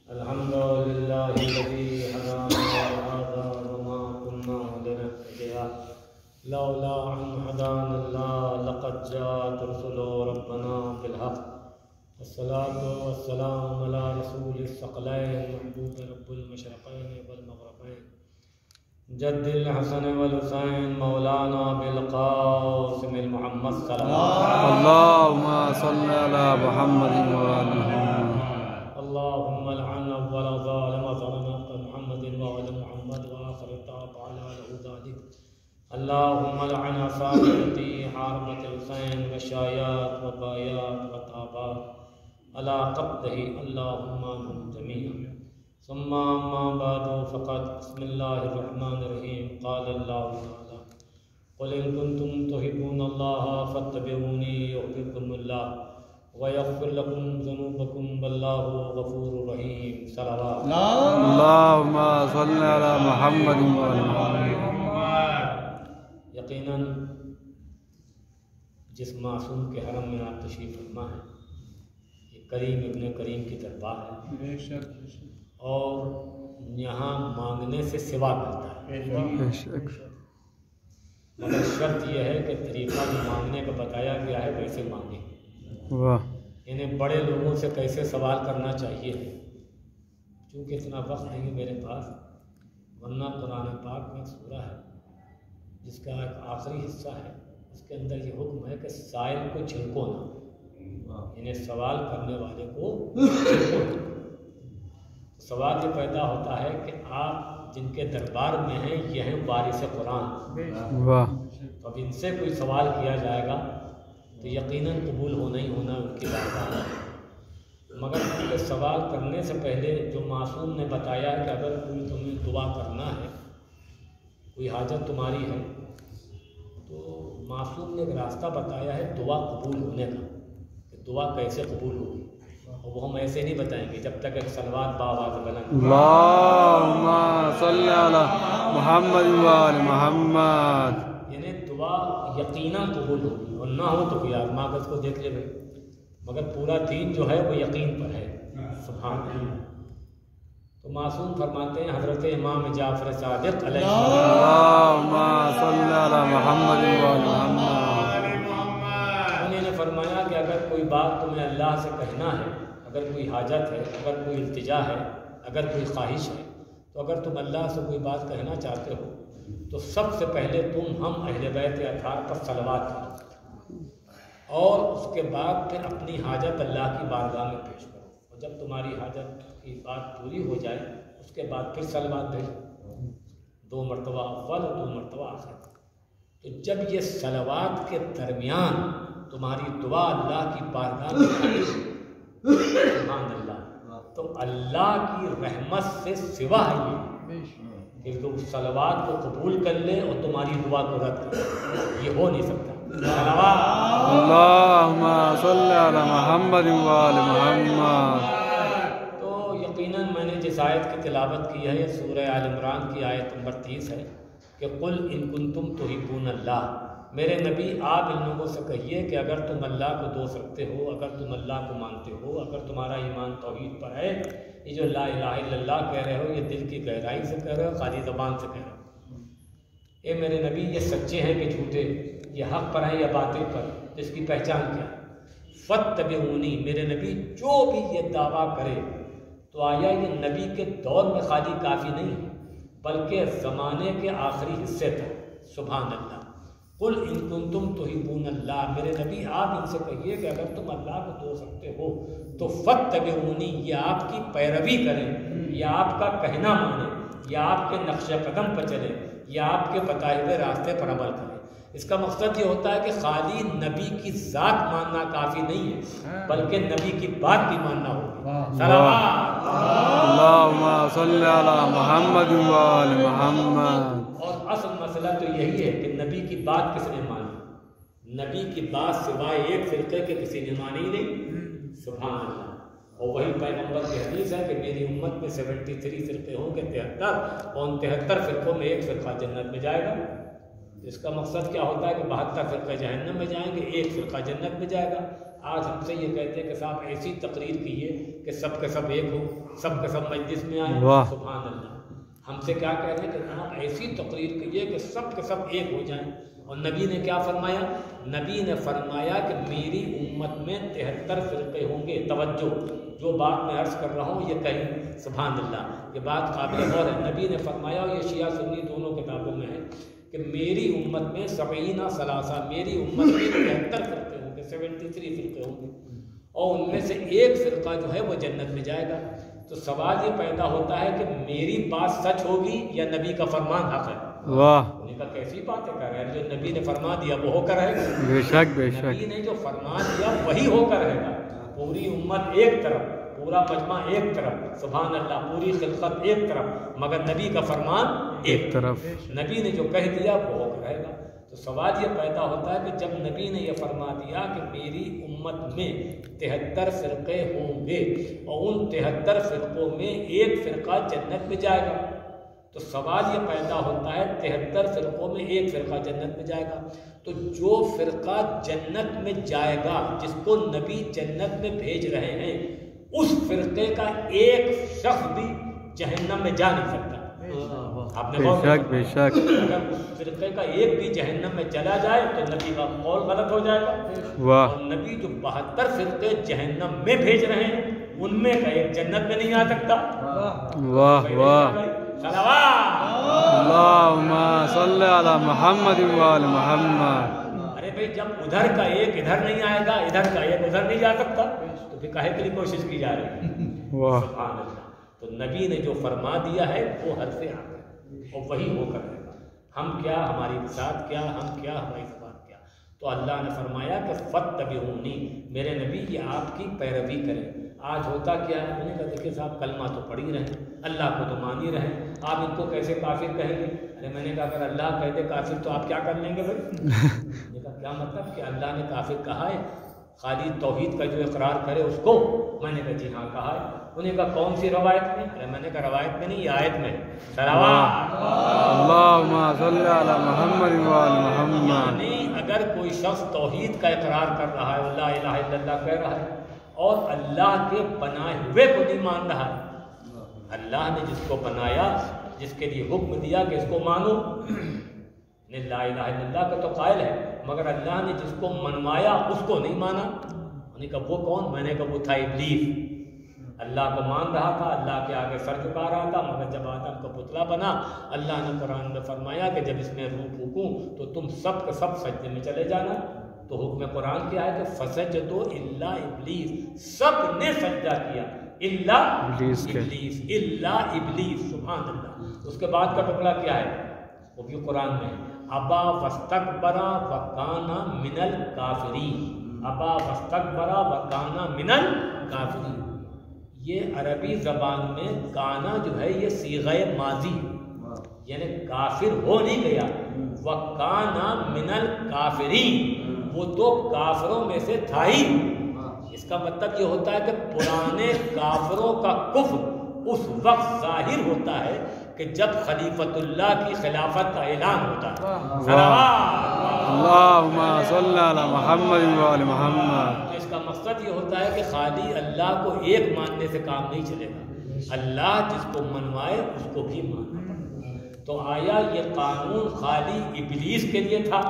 الحمد لله الذي هدانا لهذا وما كنا لنهتدي لولا أن هدانا الله لقد جاءت رسل ربنا بالحق والصلاة والسلام على رسول الثقلين محبوب رب المشرقين والمغربين جد الحسن والحسين مولانا بالقاسم المحمد صلى الله عليه وسلم اللهم صل على محمد وآل محمد. اللهم لعن أول ظالم ظلم محمد وآل محمد وآخر الطاعة على له ذلك. اللهم لعن أصحابتي حاربة الحسين وشايات وبايات وطابات على قبضه اللهم عنهم جميعا. ثم أما بعد فقد بسم الله الرحمن الرحيم قال الله تعالى قل إن كنتم تحبون الله فاتبعوني يحببكم الله ويغفر لكم ذنوبكم والله غفور رحيم. صلوات اللهم صل على محمد وآل محمد. یقیناً جس معصوم کے حرم میں آپ تشریف فرما ہے یہ کریم ابن کریم کی دربار ہے اور یہاں مانگنے سے سوا ملتا ہے، مگر شرط یہ ہے کہ طریقہ جو مانگنے کا بتایا گیا ہے ویسے مانگیں. انہیں بڑے لوگوں سے کیسے سوال کرنا چاہیے، چونکہ اتنا وقت نہیں ہے میرے پاس، ورنہ قرآن پاک میں ایک سورہ ہے جس کا ایک آخری حصہ ہے، اس کے اندر یہ حکم ہے کہ سائل کو جھڑکو نہ، انہیں سوال کرنے والے کو جھڑکو نہ. سوال یہ پیدا ہوتا ہے کہ آپ جن کے دربار میں ہیں یہ ہیں وارث قرآن، تو اب ان سے کوئی سوال کیا جائے گا تو یقیناً قبول ہونا ہی ہونا ان کی بات ہے. مگر سوال کرنے سے پہلے جو معصوم نے بتایا ہے کہ اگر کوئی تمہیں دعا کرنا ہے، کوئی حاجت تمہاری ہے، تو معصوم نے ایک راستہ بتایا ہے دعا قبول ہونے کا، کہ دعا کیسے قبول ہوگی، اور وہ ہم ایسے نہیں بتائیں گے جب تک ایک صلوات باآواز بلند اللهم صل على محمد وآل محمد. یعنی دعا یقیناً قبول ہوگی، اور نہ ہو تو کوئی آزما کر اس کو دیکھ لے بھائی، مگر پورا دین جو ہے وہ یقین پر ہے. سبحان اللہ. تو معصوم فرماتے ہیں حضرت امام جعفر صادق علیہ السلام اللهم صل على محمد وآل محمد. انہوں نے فرمایا کہ اگر کوئی بات تمہیں اللہ سے کہنا ہے، اگر کوئی حاجت ہے، اگر کوئی التجا ہے، اگر کوئی خواہش ہے، تو اگر تم اللہ سے کوئی بات کہنا چاہتے ہو تو سب سے پہلے تم ہم اہل بیت اطہار پر صلوات کرو، اور اس کے بعد پھر اپنی حاجت اللہ کی بارگاہ میں پیش کرو، اور جب تمہاری حاجت کی بات پوری ہو جائے اس کے بعد پھر صلوات بھیجو، 2 مرتبہ اول اور 2 مرتبہ آخر. تو جب یہ صلوات کے درمیان تمہاری دعا اللہ کی بارگاہ میں سبحان اللہ، تو اللہ کی رحمت سے سوا ہے یہ کہ تم صلوات کو قبول کر لے اور تمہاری دعا کو رد کر، یہ ہو نہیں سکتا. اللهم صل على محمد وآل محمد. تو یقیناً میں نے جس آیت کی تلاوت کی ہے یہ سورہ آل عمران کی آیت نمبر 30 ہے کہ قل ان کنتم تحبون اللہ. میرے نبی آپ ان لوگوں سے کہیے کہ اگر تم اللہ کو دوست رکھتے ہو، اگر تم اللہ کو مانتے ہو، اگر تمہارا ایمان توحید پر ہے، یہ جو لا الہ الا اللہ کہہ رہے ہو یہ دل کی گہرائی سے کہہ رہے ہو، خالی زبان سے کہہ رہے ہو. اے میرے نبی یہ سچے ہیں کہ جھوٹے، یہ حق پر ہیں یا باطل پر، اس کی پہچان کیا ہے؟ فاتبعونی، میرے نبی جو بھی یہ دعویٰ کرے تو آیا یہ نبی کے دور میں خالی کافی نہیں ہے بلکہ زمانے کے آخری حصے تک. سبحان اللہ. قل ان کنتم تحبون اللہ، میرے نبی آپ ان سے کہیے کہ اگر تم اللہ کو دوست رکھتے ہو تو فاتبعونی، یہ آپ کی پیروی کریں، یا آپ کا کہنا مانیں، یا آپ کے نقش قدم پر چلیں، یا آپ کے بتائے ہوئے راستے پر عمل کریں. اس کا مقصد یہ ہوتا ہے کہ خالی نبی کی ذات ماننا کافی نہیں ہے بلکہ نبی کی بات بھی ماننا ہوگی. اللهم صل على محمد وآل محمد. اور اصل مسئلہ تو یہی ہے کہ نبی کی بات کس نے مانی؟ نبی کی بات سوائے ایک فرقے کے کسی نے مانی ہی نہیں. سبحان اللہ. اور وہی پیغمبر کی حدیث ہے کہ میری امت میں 73 فرقے ہوں گے 73، اور ان 73 فرقوں میں ایک فرقہ جنت میں جائے گا. اس کا مقصد کیا ہوتا ہے کہ 72 فرقہ جہنم میں جائیں گے، ایک فرقہ جنت میں جائے گا. آج ہم سے یہ کہتے ہیں کہ صاحب ایسی تقریر کیے کہ سب کے سب ایک ہو، سب کے سب مجلس میں آئیں، سبحان اللہ۔ ہم سے کیا کہہ رہے ہیں کہ جناب ایسی تقریر کیے کہ سب کے سب ایک ہو جائیں۔ اور نبی نے کیا فرمایا؟ نبی نے فرمایا کہ میری امت میں 73 فرقے ہوں گے۔ توجہ، جو بات میں عرض کر رہا ہوں یہ کہیں سبحان اللہ، یہ بات قابل غور ہے۔ نبی نے فرمایا، اور یہ شیعہ سنی دونوں کتابوں میں ہے، کہ میری امت میں 70 ثلاثہ، میری امت میں 73 فرقے ہوں گے، 73 فرقے ہوں گے، اور ان میں سے ایک فرقہ جو ہے وہ جنت میں جائے گا۔ تو سوال یہ پیدا ہوتا ہے کہ میری بات سچ ہوگی یا نبی کا فرمان حق ہے؟ واہ، انہیں کا کیسی باتیں کر رہے ہیں؟ جو نبی نے فرما دیا وہ ہو کر رہے گا؟ بے شک بے شک، نبی نے جو فرما دیا وہی ہو کر رہے گا۔ پوری امت ایک طرف، پورا مجمع ایک طرف، سبحان اللہ، پوری خلقت ایک طرف، مگر نبی کا فرمان ایک طرف۔ نبی نے جو کہہ دیا وہ ہو کر رہے گا۔ تو سوال یہ پیدا ہوتا ہے کہ جب نبی نے یہ فرما دیا کہ میری امت میں 73 فرقے ہوں گے اور ان 73 فرقوں میں ایک فرقہ جنت میں جائے گا، تو سوال یہ پیدا ہوتا ہے 73 فرقوں میں ایک فرقہ جنت میں جائے گا، تو جو فرقہ جنت میں جائے گا، جس کو نبی جنت میں بھیج رہے ہیں، اس فرقے کا ایک شخص بھی جہنم میں جا نہیں سکتا۔ آپ نے بے شک بے شک، اگر اس فرقے کا ایک بھی جہنم میں چلا جائے تو نبی کا قول غلط ہو جائے گا۔ واہ، اور نبی جو 72 فرقے جہنم میں بھیج رہے ہیں ان میں کا ایک جنت میں نہیں آ سکتا۔ واہ واہ، صلوات اللہم صلی علی محمد وآل محمد۔ ارے بھائی، جب ادھر کا ایک ادھر نہیں آئے گا، ادھر کا ایک ادھر نہیں جا سکتا، تو پھر کاہے کے لیے کوشش کی جا رہی ہے؟ واہ، سبحان اللہ۔ تو نبی نے جو فرما دیا ہے وہ حرف حق ہے اور وہی ہو کر رہے گا۔ ہم کیا، ہماری بساط کیا، ہم کیا، ہماری بات کیا؟ تو اللہ نے فرمایا کہ فاتبعونی، میرے نبی یہ آپ کی پیروی کریں۔ آج ہوتا کیا ہے؟ میں نے کہا دیکھیے صاحب، کلمہ تو پڑھ ہی رہے، اللہ کو تو مان ہی رہے، آپ ان کو کیسے کافر کہیں گے؟ ارے میں نے کہا اگر اللہ کہہ دے کافر تو آپ کیا کر لیں گے بھائی؟ میں نے کہا کیا مطلب کہ اللہ نے کافر کہا ہے؟ خالی توحید کا جو اقرار کرے اس کو؟ میں نے کہا جی ہاں کہا ہے۔ انہوں نے کہا کون سی روایت میں؟ ارے میں نے کہا روایت میں نہیں، یہ آیت میں۔ صلوات اللہم صلی علی محمد وآل محمد۔ یعنی اگر کوئی شخص توحید کا اقرار کر رہا ہے، لا الہ الا اللہ کہہ رہا ہے، اور اللہ کے بنائے ہوئے کو نہیں مان رہا ہے، اللہ نے جس کو بنایا، جس کے لیے حکم دیا کہ اس کو مانو، لا الہ الا اللہ کا تو قائل ہے، مگر اللہ نے جس کو منوایا اس کو نہیں مانا۔ میں نے کہا وہ کون؟ میں نے کہا وہ تھا ابلیس۔ اللہ کو مان رہا تھا، اللہ کے آگے سر جھکا رہا تھا، مگر جب آدم کا پتلا بنا، اللہ نے قرآن میں فرمایا کہ جب اس میں روح پھونکوں تو تم سب کے سب سجدے میں چلے جانا۔ تو حکم قرآن کیا ہے کہ فسجدوا الا ابلیس، سب نے سجدہ کیا الا ابلیس، الا ابلیس، سبحان اللہ۔ اس کے بعد کا ٹکڑا کیا ہے؟ وہ بھی قرآن میں ابا واستکبر وکان من الکافرین، ابا واستکبر وکان من الکافرین۔ یہ عربی زبان میں کانا جو ہے یہ صیغہ ماضی، یعنی کافر ہو نہیں گیا، وَكَانَ مِنَ الْكَافِرِينَ، وہ تو کافروں میں سے تھا ہی۔ اس کا مطلب یہ ہوتا ہے کہ پرانے کافروں کا کفر اس وقت ظاہر ہوتا ہے کہ جب خلیفۃ اللہ کی خلافت کا اعلان ہوتا ہے۔ اللہم صلی علی محمد وآل محمد۔ تو اس کا مقصد یہ ہوتا ہے کہ خالی اللہ کو ایک ماننے سے کام نہیں چلے گا، اللہ جس کو منوائے اس کو بھی ماننا پڑے۔ تو آیا یہ قانون خالی ابلیس کے لیے تھا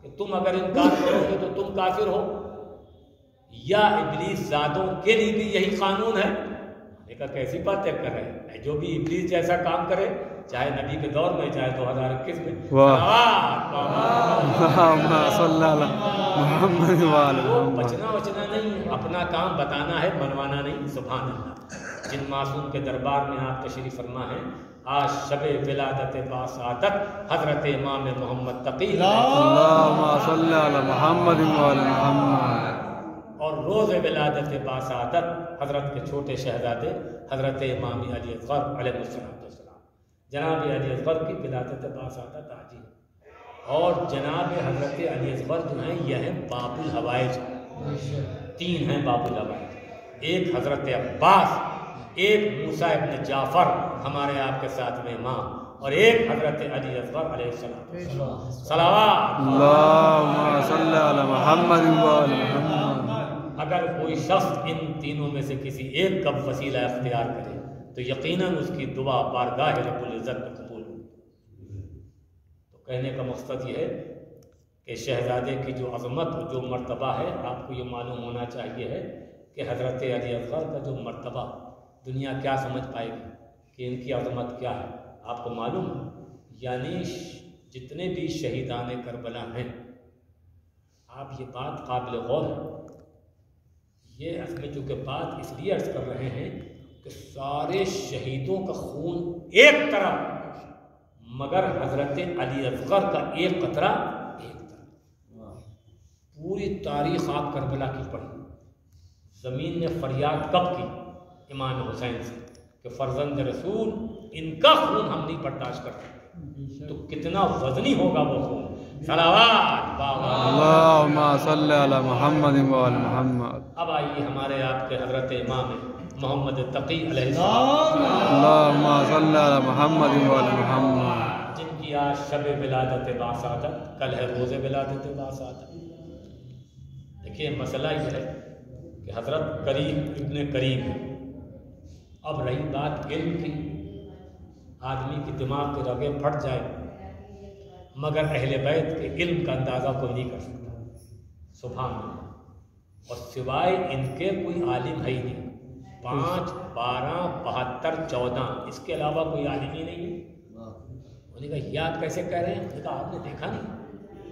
کہ تم اگر انکار کرو گے تو تم کافر ہو، یا ابلیس زادوں کے لیے بھی یہی قانون ہے؟ دیکھا کیسی باتیں کر رہے ہیں، جو بھی ابلیس جیسا کام کرے، چاہے نبی کے دور میں چاہے 2021 میں، وہ بچنا وچنا نہیں، اپنا کام بتانا ہے، منوانا نہیں۔ سبحان اللہ۔ جن معصوم کے دربار میں آپ تشریف فرما ہیں، آج شب ولادت باسعادت حضرت امام محمد تقی اللہم صلی علی محمد وآل محمد، اور روز ولادت باسعادت حضرت کے چھوٹے شہزادے حضرت امام علی اصغر علیہ السلام، جناب علی اصغر کی ولادت باسعادت آج ہے۔ اور جناب حضرت علی اصغر جو ہیں یہ ہیں باب الحوائج، تین ہیں باب الحوائج، ایک حضرت عباس، ایک موسیٰ ابن جعفر ہمارے آپ کے ساتھ میں امام، اور ایک حضرت علی اصغر علیہ السلام۔ صلوات اللہم صلی علی محمد وآل محمد۔ اگر کوئی شخص ان تینوں میں سے کسی ایک کا وسیلہ اختیار کرے تو یقیناً اس کی دعا بارگاہ رب العزت میں قبول ہو۔ تو کہنے کا مقصد یہ ہے کہ شہزادے کی جو عظمت اور جو مرتبہ ہے، آپ کو یہ معلوم ہونا چاہیے ہے کہ حضرت علی اصغر کا جو مرتبہ دنیا کیا سمجھ پائے گی کہ ان کی عظمت کیا ہے، آپ کو معلوم ہے؟ یعنی جتنے بھی شہیدان کربلا ہیں، آپ یہ بات قابل غور ہے، یہ اصل میں چونکہ بات اس لیے عرض کر رہے ہیں کہ سارے شہیدوں کا خون ایک طرف، مگر حضرت علی اصغر کا ایک قطرہ ایک طرف۔ پوری تاریخ آپ کربلا کی پڑھی، زمین نے فریاد کب کی امام حسین سے کہ فرزند رسول ان کا خون ہم نہیں برداشت کرتے، تو کتنا وزنی ہوگا وہ خون۔ صلوات اللہم صلی علی محمد و آل محمد۔ اب آئیے ہمارے آپ کے حضرت امام محمد تقی علیہ السلام، اللہم صلی علی محمد و آل محمد، جن کی آج شب ولادت باسعادت، کل ہے روز ولادت باسعادت۔ دیکھیے مسئلہ یہ ہے کہ حضرت کریم ابن کریم ہے۔ اب رہی بات علم کی، آدمی کی دماغ کے رگے پھٹ جائے مگر اہل بیت کے علم کا اندازہ کوئی نہیں کر سکتا، سبحان اللہ۔ اور سوائے ان کے کوئی عالم ہے ہی نہیں، 5، 12، 72، 14، اس کے علاوہ کوئی عالم ہی نہیں ہے۔ انہوں نے کہا یہ آپ کیسے کہہ رہے ہیں؟ انہوں نے کہا آپ نے دیکھا نہیں،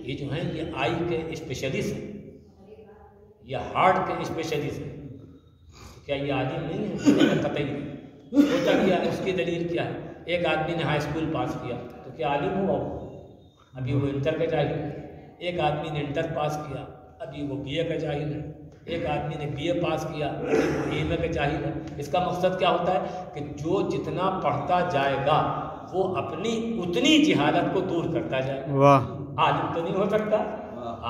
یہ جو ہیں یہ آئی کے اسپیشلسٹ ہیں، یہ ہارٹ کے اسپیشلسٹ ہیں، کیا یہ عالم نہیں ہے؟ قطعی نہیں۔ ہوتا کیا ہے، اس کی دلیل کیا ہے؟ ایک آدمی نے ہائی اسکول پاس کیا تو کیا عالم ہوا وہ؟ ابھی وہ انٹر کا جاہل ہے۔ ایک آدمی نے انٹر پاس کیا، ابھی وہ بی اے کا جاہل ہے۔ ایک آدمی نے بی اے پاس کیا، ابھی وہ ایم اے کا جاہل ہے۔ اس کا مقصد کیا ہوتا ہے کہ جو جتنا پڑھتا جائے گا وہ اپنی اتنی جہالت کو دور کرتا جائے گا۔ واہ، عالم تو نہیں ہو سکتا،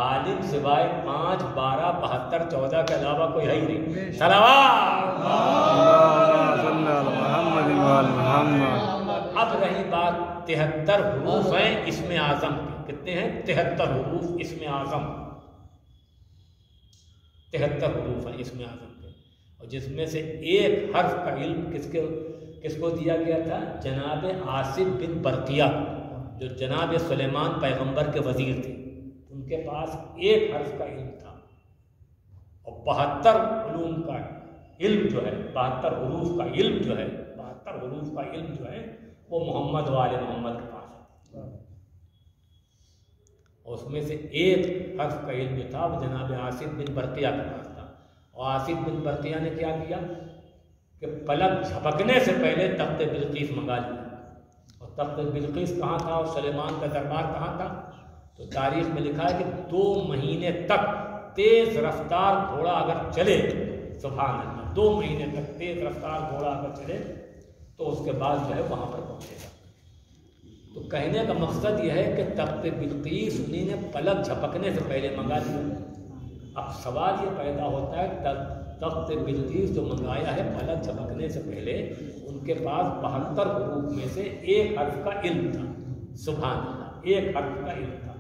عالم سوائے 5، 12، 72، 14 کے علاوہ کوئی ہے ہی نہیں۔ صلوات اللہم صلی علی محمد و آل محمد۔ اب رہی بات 73 حروف ہیں اسم اعظم کے، کتنے ہیں؟ 73 حروف اسم اعظم، 73 حروف ہیں اسم اعظم کے، اور جس میں سے ایک حرف کا علم کس کو دیا گیا تھا؟ جناب آصف بن برقیہ، جو جناب سلیمان پیغمبر کے وزیر تھے، ان کے پاس ایک حرف کا علم تھا، اور 72 علوم کا علم جو ہے، 72 حروف کا علم جو ہے، 72 حروف کا علم جو ہے وہ محمد و آل محمد کے پاس ہے، اور اس میں سے ایک حرف کا علم جو تھا وہ جناب آصف بن برقیہ کے پاس تھا۔ اور آصف بن برقیہ نے کیا کیا کہ پلک جھپکنے سے پہلے تخت بلقیس منگا لیا، اور تخت بلقیس کہاں تھا اور سلیمان کا دربار کہاں تھا؟ تو تاریخ میں لکھا ہے کہ 2 مہینے تک تیز رفتار گھوڑا اگر چلے، سبحان اللہ، 2 مہینے تک تیز رفتار گھوڑا اگر چلے تو اس کے بعد جو ہے وہاں پر پہنچے گا۔ تو کہنے کا مقصد یہ ہے کہ تخت بلقیس انہیں نے پلک جھپکنے سے پہلے منگا لیا۔ اب سوال یہ پیدا ہوتا ہے تخت بلقیس جو منگایا ہے پلک جھپکنے سے پہلے، ان کے پاس 72 حروف میں سے ایک حرف کا علم تھا، سبحان اللہ، ایک حرف کا علم تھا۔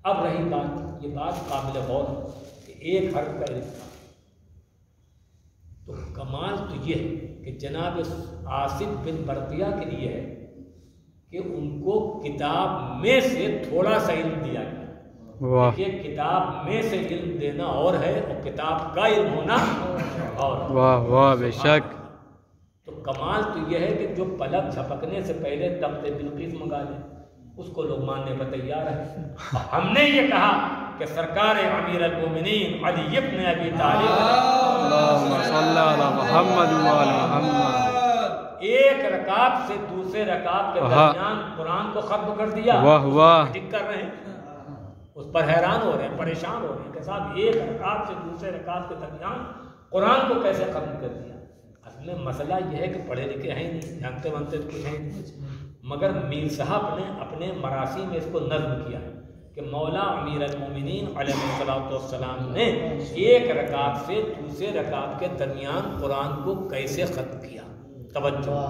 اب رہی بات، یہ بات قابل غور ہے کہ ایک حرف کا علم تھا، تو کمال تو یہ ہے کہ جناب آصف بن برقیہ کے لیے ہے کہ ان کو کتاب میں سے تھوڑا سا علم دیا گیا۔ کہ کتاب میں سے علم دینا اور ہے اور کتاب کا علم ہونا اور۔ واہ واہ، بے شک۔ تو کمال تو یہ ہے کہ جو پلک جھپکنے سے پہلے تخت بلقیس منگا لے، اس کو لوگ ماننے پر تیار ہیں۔ ہم نے یہ کہا کہ سرکار امیر المومنین علی ابن ابی طالب اللہم صلی علی محمد و آل محمد، ایک رکعت سے دوسرے رکعت کے درمیان قرآن کو ختم کر دیا۔ واہ واہ، ٹک کر رہے ہیں، اس پر حیران ہو رہے ہیں، پریشان ہو رہے ہیں کہ صاحب ایک رکعت سے دوسرے رکعت کے درمیان قرآن کو کیسے ختم کر دیا۔ اصل میں مسئلہ یہ ہے کہ پڑھے لکھے ہیں نہیں، جانتے وانتے کچھ ہیں نہیں، مگر میر صاحب نے اپنے مراثی میں اس کو نظم کیا کہ مولا امیر المومنین علیہ الصلوۃ والسلام نے ایک رکعت سے دوسرے رکعت کے درمیان قرآن کو کیسے ختم کیا۔ توجہ،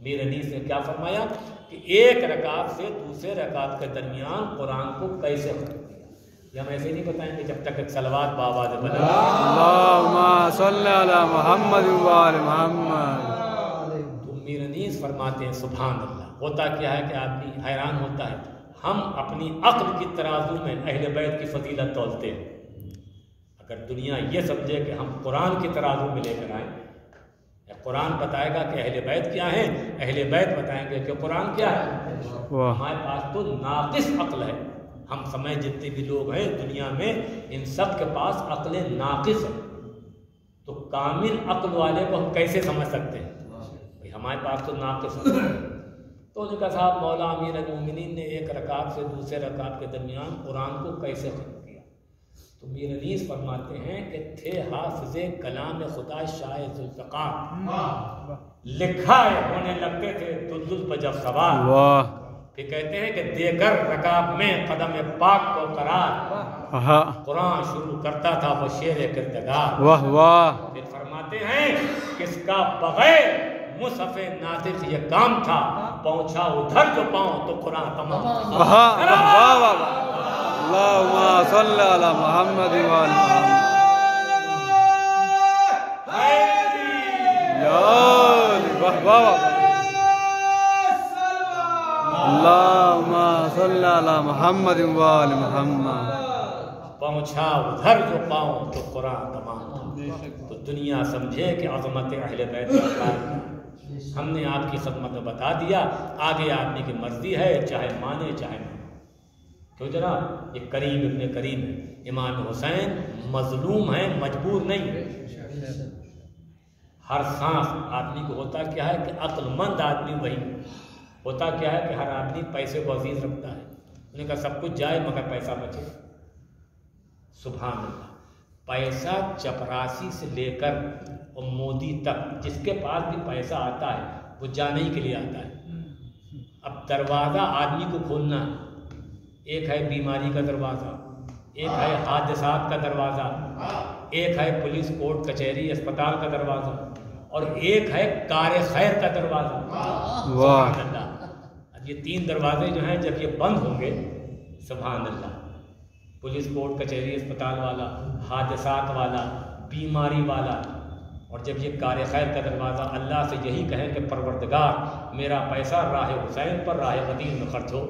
میر حدیث نے کیا فرمایا کہ ایک رکعت سے دوسرے رکعت کے درمیان قرآن کو کیسے ختم کیا۔ یہ ہم ایسے نہیں بتائیں گے جب تک ایک صلوات بآواز بلند اللہم صلی علی محمد و آل محمد۔ تو میر انیس فرماتے ہیں سبحان اللہ۔ ہوتا کیا ہے کہ آدمی حیران ہوتا ہے، ہم اپنی عقل کی ترازو میں اہل بیت کی فضیلت تولتے ہیں۔ اگر دنیا یہ سمجھے کہ ہم قرآن کی ترازو میں لے کر آئیں، قرآن بتائے گا کہ اہل بیت کیا ہیں، اہل بیت بتائیں گے کہ قرآن کیا ہے، ہمارے پاس تو ناقص عقل ہے۔ ہم سمجھ جتنے بھی لوگ ہیں دنیا میں ان سب کے پاس عقل ناقص ہے، تو کامل عقل والے کو ہم کیسے سمجھ سکتے ہیں؟ ہمارے پاس تو ناقص ہے۔ تو انہوں نے کہا صاحب مولا امیر المومنین نے ایک رکعت سے دوسرے رکعت کے درمیان قرآن کو کیسے ختم کیا؟ تو میر انیس فرماتے ہیں کہ تھے حافظ کلام خدا شاہ ذوالفقار، لکھا ہے ہونے لگتے تھے دلدل پر جب سوار، پھر کہتے ہیں کہ دے کر رکاب میں قدم پاک کو قرار، قرآن شروع کرتا تھا وہ شیر کردگار۔ واہ واہ۔ پھر فرماتے ہیں کس کا بغیر مصحف ناطق یہ کام تھا، پہنچا ادھر جو پاؤں تو قرآن تمام تھا۔ اللہم صلی علی محمد و آل محمد۔ واہ واہ۔ اللہم صلی علی محمد و آل محمد۔ پہنچا ادھر جو پاؤں تو قرآن تمام تھا۔ تو دنیا سمجھے کہ عظمت اہل بیت کا ہم نے آپ کی خدمت میں بتا دیا، آگے آدمی کی مرضی ہے، چاہے مانے چاہے نہ۔ کیوں جناب؟ یہ کریم ابن کریم ہے، امام حسین مظلوم ہیں، مجبور نہیں۔ ہر سانس آدمی کو ہوتا کیا ہے کہ عقل مند آدمی وہی ہوتا کیا ہے کہ ہر آدمی پیسے کو عزیز رکھتا ہے، انہوں نے کہا سب کچھ جائے مگر پیسہ بچے۔ سبحان اللہ۔ پیسہ چپراسی سے لے کر اور مودی تک جس کے پاس بھی پیسہ آتا ہے وہ جانے ہی کے لیے آتا ہے۔ اب دروازہ آدمی کو کھولنا ہے، ایک ہے بیماری کا دروازہ، ایک ہے حادثات کا دروازہ، ایک ہے پولیس کورٹ کچہری اسپتال کا دروازہ، اور ایک ہے کار خیر کا دروازہ۔ سبحان اللہ۔ اب یہ تین دروازے جو ہیں جب یہ بند ہوں گے، سبحان اللہ، پولیس کورٹ کچہری اسپتال والا، حادثات والا، بیماری والا، اور جب یہ کار خیر کا دروازہ اللہ سے یہی کہیں کہ پروردگار میرا پیسہ راہ حسین پر راہ غدیر میں خرچ ہو،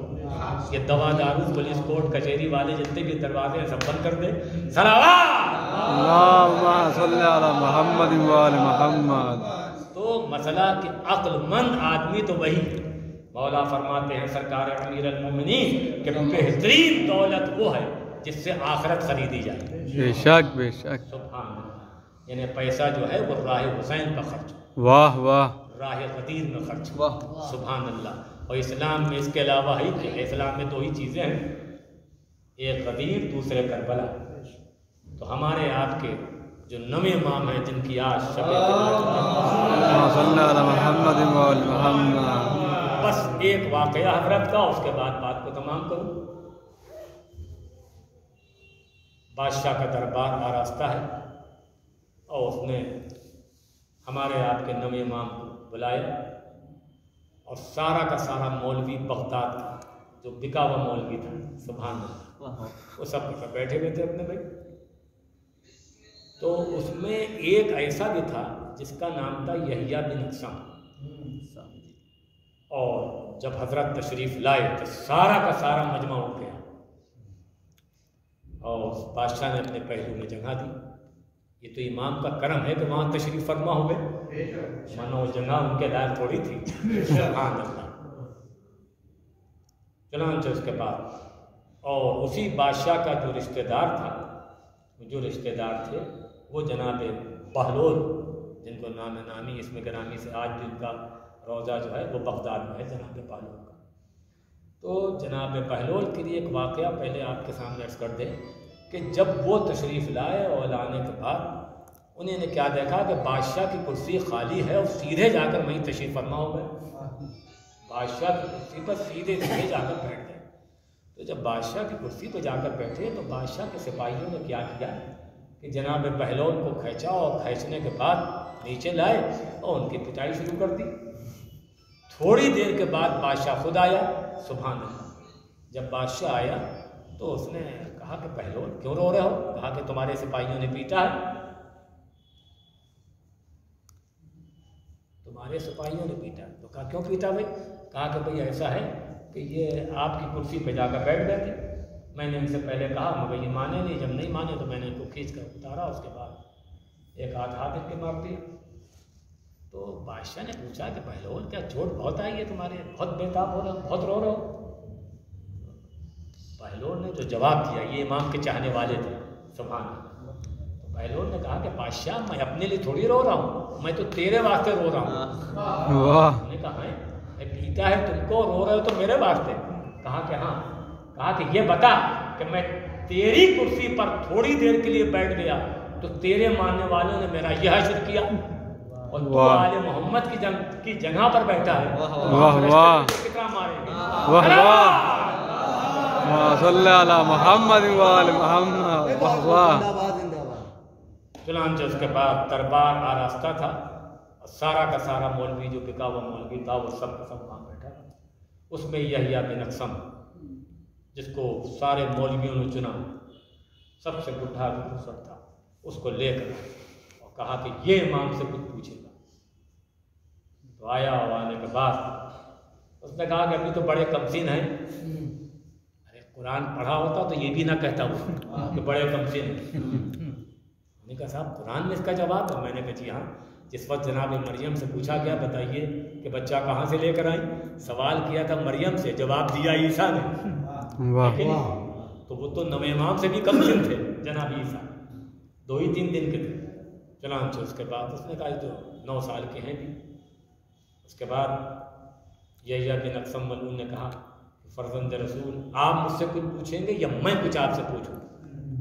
یہ دوا دارو پولیس کورٹ کچہری والے جتنے بھی دروازے ہیں سب بند کر دے۔ صلوات اللہم صلی علی محمد و آل محمد۔ تو مسئلہ کہ عقل مند آدمی تو وہی، مولا فرماتے ہیں سرکار امیر المومنین کہ بہترین دولت وہ ہے جس سے آخرت خریدی جائے۔ بے شک بے شک۔ سبحان اللہ۔ یعنی پیسہ جو ہے وہ راہ حسین پر خرچ، واہ واہ۔ راہ غدیر میں خرچ، سبحان اللہ۔ اور اسلام میں اس کے علاوہ ہی کہ اسلام میں دو ہی چیزیں ہیں، ایک غدیر دوسرے کربلا۔ تو ہمارے آپ کے جو نویں امام ہیں جن کی آج شب صلی علی محمد و آل محمد، بس ایک واقعہ حضرت کا، اس کے بعد بات کو تمام کروں۔ بادشاہ کا دربار آراستہ ہے اور اس نے ہمارے آپ کے نویں امام کو بلایا، اور سارا کا سارا مولوی بغداد کا جو بکا ہوا مولوی تھا، سبحان اللہ، وہ سب کے سب بیٹھے ہوئے تھے اپنے بھائی۔ تو اس میں ایک ایسا بھی تھا جس کا نام تھا یحییٰ بن اقسم، اور جب حضرت تشریف لائے تو سارا کا سارا مجمع اٹھ گیا، اور بادشاہ نے اپنے پہلو میں جگہ دی۔ یہ تو امام کا کرم ہے کہ وہاں تشریف فرما ہوئے، ورنہ وہ جگہ ان کے لائق تھوڑی تھی۔ سبحان اللہ۔ چنانچہ اس کے بعد اور اسی بادشاہ کا جو رشتہ دار تھا، جو رشتہ دار تھے وہ جناب بہلول، جن کو نام نامی اسم گرامی سے آج بھی ان کا روضہ جو ہے وہ بغداد میں ہے، جناب بہلول کا۔ تو جناب بہلول کے لیے ایک واقعہ پہلے آپ کے سامنے عرض کر دیں کہ جب وہ تشریف لائے اور لانے کے بعد انہیں نے کیا دیکھا کہ بادشاہ کی کرسی خالی ہے اور سیدھے جا کر وہیں تشریف فرما ہو گئے، بادشاہ کی کرسی پر سیدھے جا کر بیٹھ گئے۔ تو جب بادشاہ کی کرسی پہ جا کر بیٹھے تو بادشاہ کے سپاہیوں نے کیا کیا کہ جناب بہلول کو کھینچا، اور کھینچنے کے بعد نیچے لائے اور ان کی پٹائی شروع کر دی۔ تھوڑی دیر کے بعد بادشاہ خود آیا، سبحان اللہ۔ جب بادشاہ آیا تو اس نے کہا کہ پہلوان کیوں رو رہے ہو؟ کہا کہ تمہارے سپاہیوں نے پیٹا ہے، تمہارے سپاہیوں نے پیٹا۔ تو کہا کیوں پیٹا بھائی؟ کہا کہ بھائی ایسا ہے کہ یہ آپ کی کرسی پہ جا کر بیٹھ گئے تھے، میں نے ان سے پہلے کہا مگر یہ مانے نہیں، جب نہیں مانے تو میں نے ان کو کھینچ کر اتارا، اس کے بعد ایک ہاتھ ان کے مار دیا۔ تو بادشاہ نے پوچھا کہ پہلوان کیا چوٹ بہت آئی ہے تمہارے، بہت بےتاب ہو رہا ہو، بہت رو رہے ہو؟ پہلوان نے جو جواب دیا، یہ امام کے چاہنے والے تھے، سبحان اللہ، تو پہلوان نے کہا کہ بادشاہ میں اپنے لیے تھوڑی رو رہا ہوں، میں تو تیرے واسطے رو رہا ہوں۔ واہ، نے کہا ہے پیتا ہے تم کو، رو رہے ہو تو میرے واسطے؟ کہا کہ ہاں۔ کہا کہ یہ بتا کہ میں تیری کرسی پر تھوڑی دیر کے لیے بیٹھ گیا تو تیرے ماننے والوں نے میرا یہ حشر کیا، اور تو آل محمد کی جگہ پر بیٹھا ہے، واہ واہ، کتنا ماریں گے؟ واہ واہ، صلی علی محمد و آل محمد، واہ واہ۔ چنانچہ اس کے بعد دربار آراستہ تھا، سارا کا سارا مولوی جو بکا ہوا مولوی تھا وہ سب کا سب وہاں بیٹھا، اس میں یحییٰ بن اقسم جس کو سارے مولویوں نے چنا، سب سے بڈھا بزرگ تھا، اس کو لے کر اور کہا کہ یہ امام سے کچھ پوچھے گا۔ تو آیا اور آنے کے بعد اس نے کہا کہ ابھی تو بڑے کمسین ہیں، ارے قرآن پڑھا ہوتا تو یہ بھی نہ کہتا وہ کہ بڑے کمسین ہیں۔ میں نے کہا صاحب قرآن میں اس کا جواب ہے؟ میں نے کہا جی ہاں، جس وقت جناب مریم سے پوچھا گیا بتائیے کہ بچہ کہاں سے لے کر آئی، سوال کیا تھا مریم سے، جواب دیا عیسیٰ نے، تو وہ تو نویں امام سے بھی کم دن تھے جناب عیسیٰ، 2 ہی 3 دن کے تھے۔ چنانچہ اس کے بعد اس نے کہا جو 9 سال کے ہیں بھی۔ اس کے بعد یحییٰ بن اقسم ملعون نے کہا فرزند رسول آپ مجھ سے کچھ پوچھیں گے یا میں کچھ آپ سے پوچھوں؟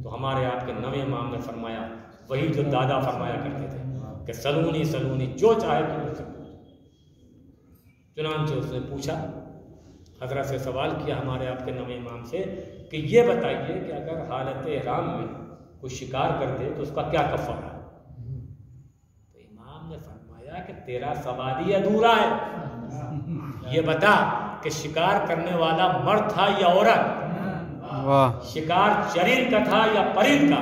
تو ہمارے آپ کے نویں امام نے فرمایا وہی جو دادا فرمایا کرتے تھے کہ سلونی سلونی، جو چاہے تو مجھ سے پوچھ۔ چنانچہ اس نے پوچھا، حضرت سے سوال کیا ہمارے آپ کے نویں امام سے کہ یہ بتائیے کہ اگر حالت احرام میں کوئی شکار کر دے تو اس کا کیا کفارہ ہے؟ تو امام نے فرمایا کہ تیرا سوال ہی ادھورا ہے، یہ بتا کہ شکار کرنے والا مرد تھا یا عورت، شکار چرند کا تھا یا پرند کا،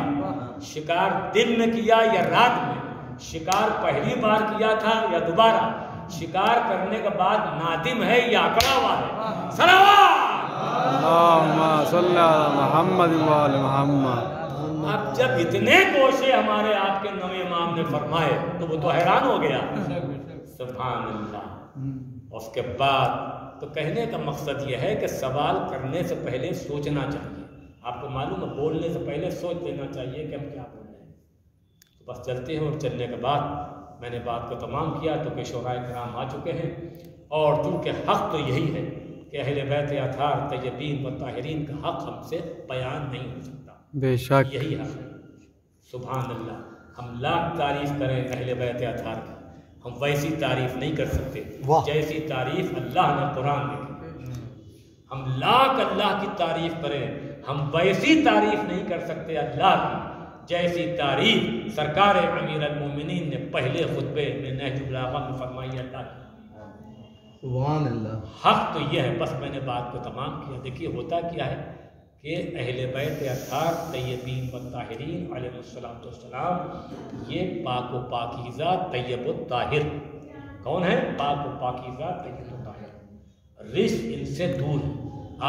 شکار دن میں کیا یا رات میں، شکار پہلی بار کیا تھا یا دوبارہ، شکار کرنے کے بعد نادم ہے یا اکڑا ہوا ہے۔ صلوات اللہم صلی علی محمد و آل محمد۔ اب جب اتنے گوشے ہمارے آپ کے نویں امام نے فرمائے تو وہ تو حیران ہو گیا، سبحان اللہ۔ اس کے بعد تو کہنے کا مقصد یہ ہے کہ سوال کرنے سے پہلے سوچنا چاہیے، آپ کو معلوم ہے بولنے سے پہلے سوچ لینا چاہیے کہ ہم کیا بول رہے ہیں۔ تو بس چلتے ہیں، اور چلنے کے بعد میں نے بات کو تمام کیا تو کہ شورائے کرام آ چکے ہیں، اور چونکہ حق تو یہی ہے کہ اہل بیت اطہار طیبین و طاہرین کا حق ہم سے بیان نہیں ہو سکتا، بے شک یہی حق ہے۔ سبحان اللہ، ہم لاکھ تعریف کریں اہل بیت اطہار کی، ہم ویسی تعریف نہیں کر سکتے جیسی تعریف اللہ نے قرآن میں کی۔ ہم لاکھ اللہ کی تعریف کریں، ہم ویسی تعریف نہیں کر سکتے اللہ کی جیسی تعریف سرکار امیر المومنین نے پہلے خطبے میں نہج البلاغہ میں فرمائی اللہ کی۔ سبحان اللہ۔ حق تو یہ ہے، بس میں نے بات کو تمام کیا۔ دیکھیے ہوتا کیا ہے کہ اہل بیت اطہار طیبین و طاہرین علیہ السلام یہ پاک و پاکیزہ طیب و طاہر، کون ہے؟ پاک و پاکیزہ طیب و طاہر، رزق ان سے دور ہے۔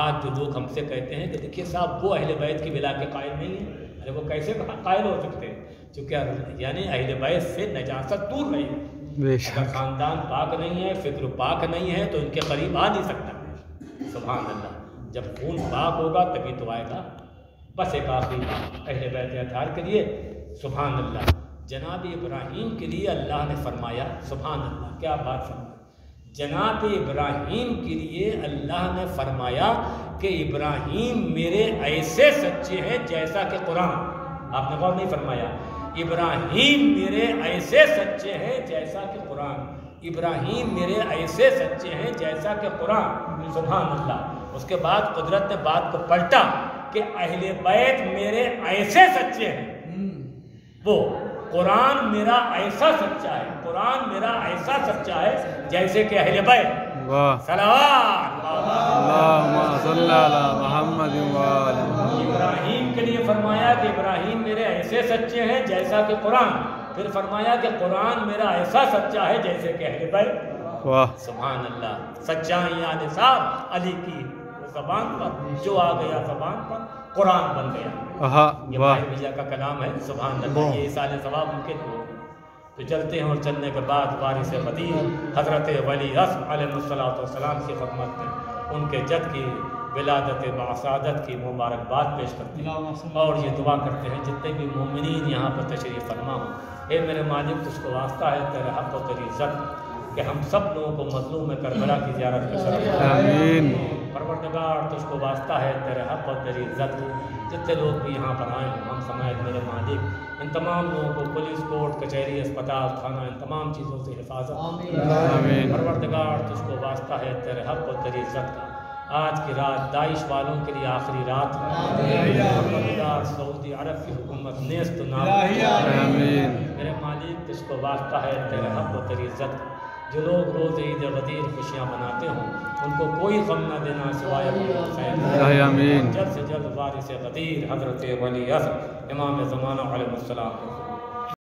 آج جو لوگ ہم سے کہتے ہیں کہ دیکھیے صاحب وہ اہل بیت کی ولا کے قائل نہیں ہیں، ارے وہ کیسے قائل ہو سکتے ہیں؟ چونکہ یعنی اہل بیت سے نجاست دور رہی ہے، اگر خاندان پاک نہیں ہے، فکر پاک نہیں ہے تو ان کے قریب آ نہیں سکتا۔ سبحان اللہ، جب خون پاک ہوگا تبھی تو آئے گا۔ بس ایک آخری اہل بیت اطہار کے لیے، سبحان اللہ، جناب ابراہیم کے لیے اللہ نے فرمایا، سبحان اللہ کیا بات فرمائی، جناب ابراہیم کے لیے اللہ نے فرمایا کہ ابراہیم میرے ایسے سچے ہیں جیسا کہ قرآن۔ آپ نے غور نہیں فرمایا، ابراہیم میرے ایسے سچے ہیں جیسا کہ قرآن، ابراہیم میرے ایسے سچے ہیں جیسا کہ قرآن۔ سبحان اللہ۔ اس کے بعد قدرت نے بات کو پلٹا کہ اہل بیت میرے ایسے سچے ہیں، وہ قرآن میرا ایسا سچا ہے، قرآن میرا ایسا سچا ہے جیسے کہ اہل بیت۔ واہ صلوات اللہم صلی علی محمد وآل محمد. ابراہیم کے لیے فرمایا کہ ابراہیم میرے ایسے سچے ہیں جیسا کہ قرآن. پھر فرمایا کہ قرآن میرا ایسا سچا ہے جیسے کہ اہل بیت. واہ سبحان اللہ. سچائیاں نثار علی کی زبان پر، جو آ گیا زبان پر قرآن بن گیا. آہا یہ واہ ماہر میاں کا کلام ہے. سبحان اللہ. یہ سال ثواب ان کے لیے. تو چلتے ہیں اور چلنے کے بعد وارث قدیر حضرت ولی اصل علیہ السلام کی خدمت میں ان کے جد کی ولادت بعصادت کی مبارکباد پیش کرتے ہیں اور یہ دعا کرتے ہیں جتنے بھی مومنین یہاں پر تشریف فرما ہوں. اے میرے مالک تجھ کو واسطہ ہے تیرے حق و تیری عزت کہ ہم سب لوگوں کو مظلوم کربلا کی زیارت کا شرف. آمین. پروردگار تجھ کو واسطہ ہے تیرے حق اور تیری عزت جتنے لوگ بھی یہاں پر آئے ہوں ہم سماعت میرے مالک ان تمام لوگوں کو پولیس کورٹ کچہری اسپتال تھانہ ان تمام چیزوں سے حفاظت. آمین. پروردگار تجھ کو واسطہ ہے تیرے حق اور تیری عزت کا. آج کی رات داعش والوں کے لیے آخری رات ہے. پروردگار سعودی عرب کی حکومت نیست و نابود. آمین. میرے مالک تجھ کو واسطہ ہے تیرے حق اور تیری عزت کا. جو لوگ روز عید غدیر خوشیاں مناتے ہوں ان کو کوئی غم نہ دینا سوائے خیر. آمین. جلد سے جلد وارث غدیر حضرت ولی اصل امام زمانہ علیہ السلام